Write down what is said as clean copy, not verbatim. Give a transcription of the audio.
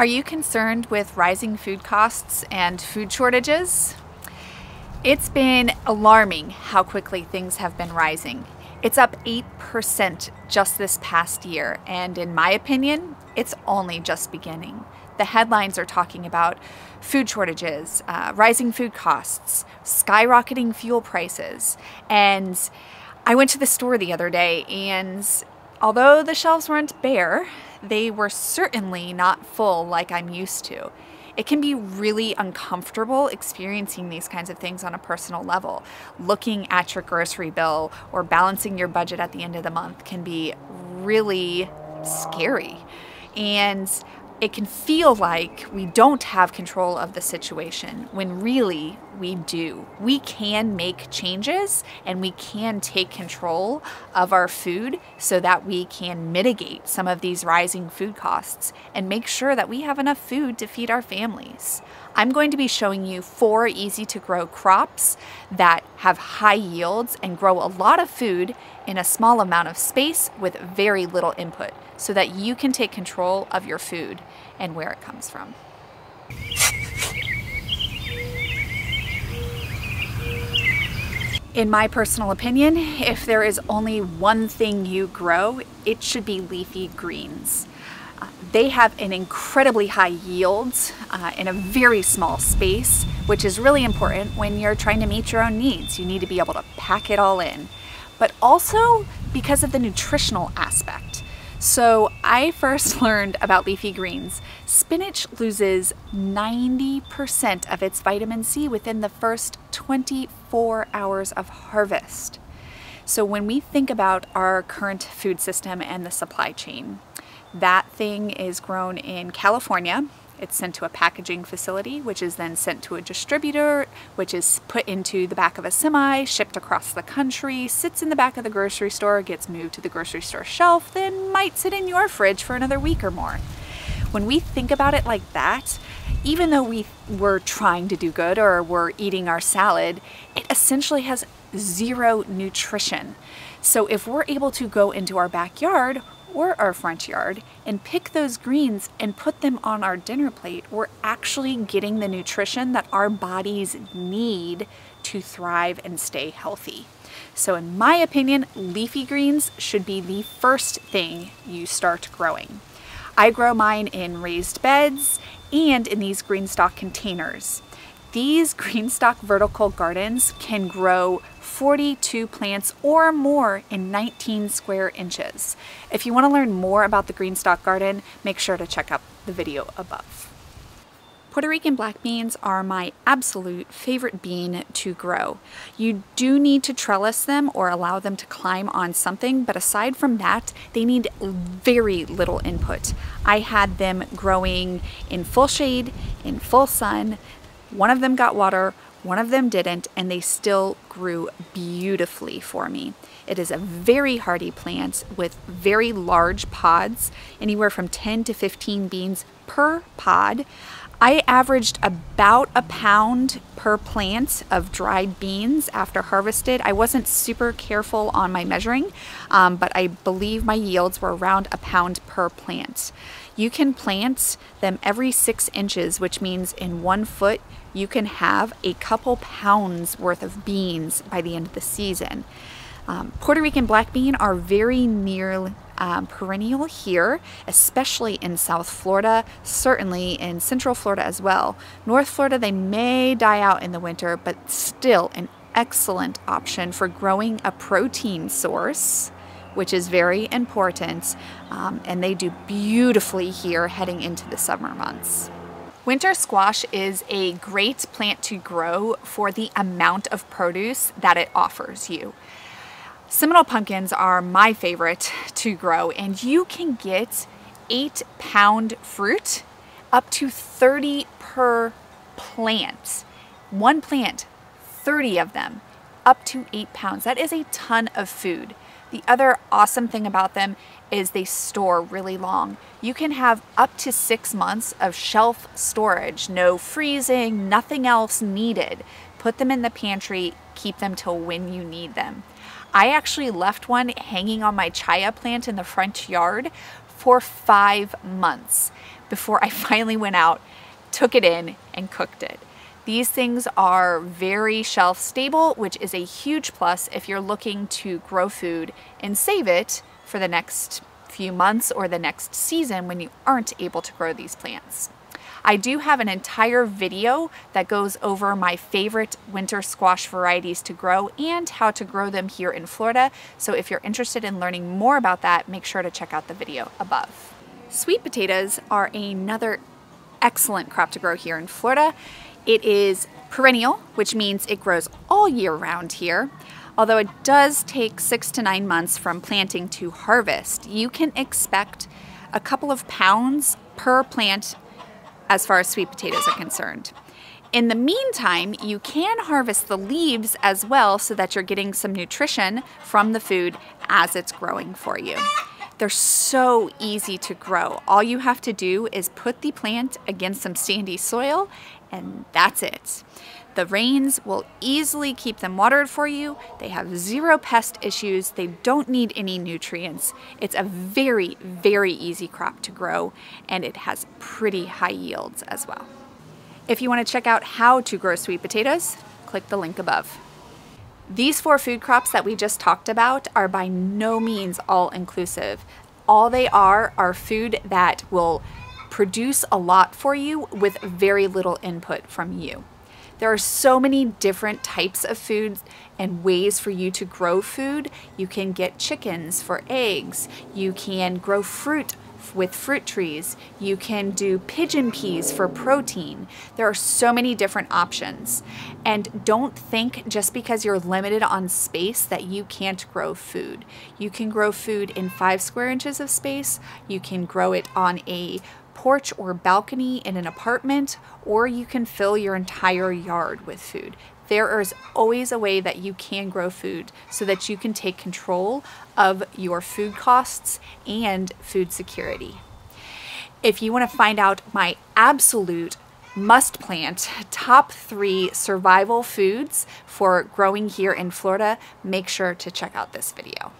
Are you concerned with rising food costs and food shortages? It's been alarming how quickly things have been rising. It's up 8% just this past year, and in my opinion, it's only just beginning. The headlines are talking about food shortages, rising food costs, skyrocketing fuel prices, and I went to the store the other day, and although the shelves weren't bare, they were certainly not full like I'm used to. It can be really uncomfortable experiencing these kinds of things on a personal level. Looking at your grocery bill or balancing your budget at the end of the month can be really scary. And it can feel like we don't have control of the situation when really we do. We can make changes and we can take control of our food so that we can mitigate some of these rising food costs and make sure that we have enough food to feed our families. I'm going to be showing you 4 easy to grow crops that have high yields and grow a lot of food in a small amount of space with very little input so that you can take control of your food and where it comes from. In my personal opinion, if there is only one thing you grow, it should be leafy greens. They have an incredibly high yield in a very small space, which is really important when you're trying to meet your own needs. You need to be able to pack it all in, but also because of the nutritional aspect. So I first learned about leafy greens. Spinach loses 90% of its vitamin C within the first 24 hours of harvest. So when we think about our current food system and the supply chain, that thing is grown in California. It's sent to a packaging facility, which is then sent to a distributor, which is put into the back of a semi, shipped across the country, sits in the back of the grocery store, gets moved to the grocery store shelf, then might sit in your fridge for another week or more. When we think about it like that, even though we were trying to do good or we're eating our salad, it essentially has zero nutrition. So if we're able to go into our backyard or our front yard and pick those greens and put them on our dinner plate, we're actually getting the nutrition that our bodies need to thrive and stay healthy. So in my opinion, leafy greens should be the first thing you start growing. I grow mine in raised beds and in these green stock containers. These green stock vertical gardens can grow 42 plants or more in 19 square inches. If you want to learn more about the green stock garden, make sure to check out the video above. Puerto Rican black beans are my absolute favorite bean to grow. You do need to trellis them or allow them to climb on something, but aside from that, they need very little input. I had them growing in full shade, in full sun. One of them got water, one of them didn't, and they still grew beautifully for me. It is a very hardy plant with very large pods, anywhere from 10 to 15 beans per pod. I averaged about a pound per plant of dried beans after harvested. I wasn't super careful on my measuring, but I believe my yields were around a pound per plant. You can plant them every 6 inches, which means in 1 foot, you can have a couple pounds worth of beans by the end of the season. Puerto Rican black bean are very near perennial here, especially in South Florida, certainly in Central Florida as well. North Florida, they may die out in the winter, but still an excellent option for growing a protein source, which is very important, and they do beautifully here heading into the summer months. Winter squash is a great plant to grow for the amount of produce that it offers you. Seminole pumpkins are my favorite to grow, and you can get 8-pound fruit, up to 30 per plant. 1 plant, 30 of them, up to 8 pounds. That is a ton of food. The other awesome thing about them is they store really long. You can have up to 6 months of shelf storage, no freezing, nothing else needed. Put them in the pantry, keep them till when you need them. I actually left one hanging on my chaya plant in the front yard for 5 months. before I finally went out, took it in, and cooked it. These things are very shelf stable, which is a huge plus if you're looking to grow food and save it for the next few months or the next season when you aren't able to grow these plants. I do have an entire video that goes over my favorite winter squash varieties to grow and how to grow them here in Florida. So if you're interested in learning more about that, make sure to check out the video above. Sweet potatoes are another excellent crop to grow here in Florida. It is perennial, which means it grows all year round here. Although it does take 6 to 9 months from planting to harvest, you can expect a couple of pounds per plant as far as sweet potatoes are concerned. In the meantime, you can harvest the leaves as well so that you're getting some nutrition from the food as it's growing for you. They're so easy to grow. All you have to do is put the plant against some sandy soil, and that's it. The rains will easily keep them watered for you. They have zero pest issues. They don't need any nutrients. It's a very, very easy crop to grow, and it has pretty high yields as well. If you want to check out how to grow sweet potatoes, click the link above. These 4 food crops that we just talked about are by no means all-inclusive. All they are food that will produce a lot for you with very little input from you. There are so many different types of foods and ways for you to grow food. You can get chickens for eggs. You can grow fruit with fruit trees. You can do pigeon peas for protein. There are so many different options. And don't think just because you're limited on space that you can't grow food. You can grow food in 5 square inches of space. You can grow it on a porch or balcony in an apartment, or you can fill your entire yard with food. There is always a way that you can grow food so that you can take control of your food costs and food security. If you want to find out my absolute must plant top 3 survival foods for growing here in Florida, make sure to check out this video.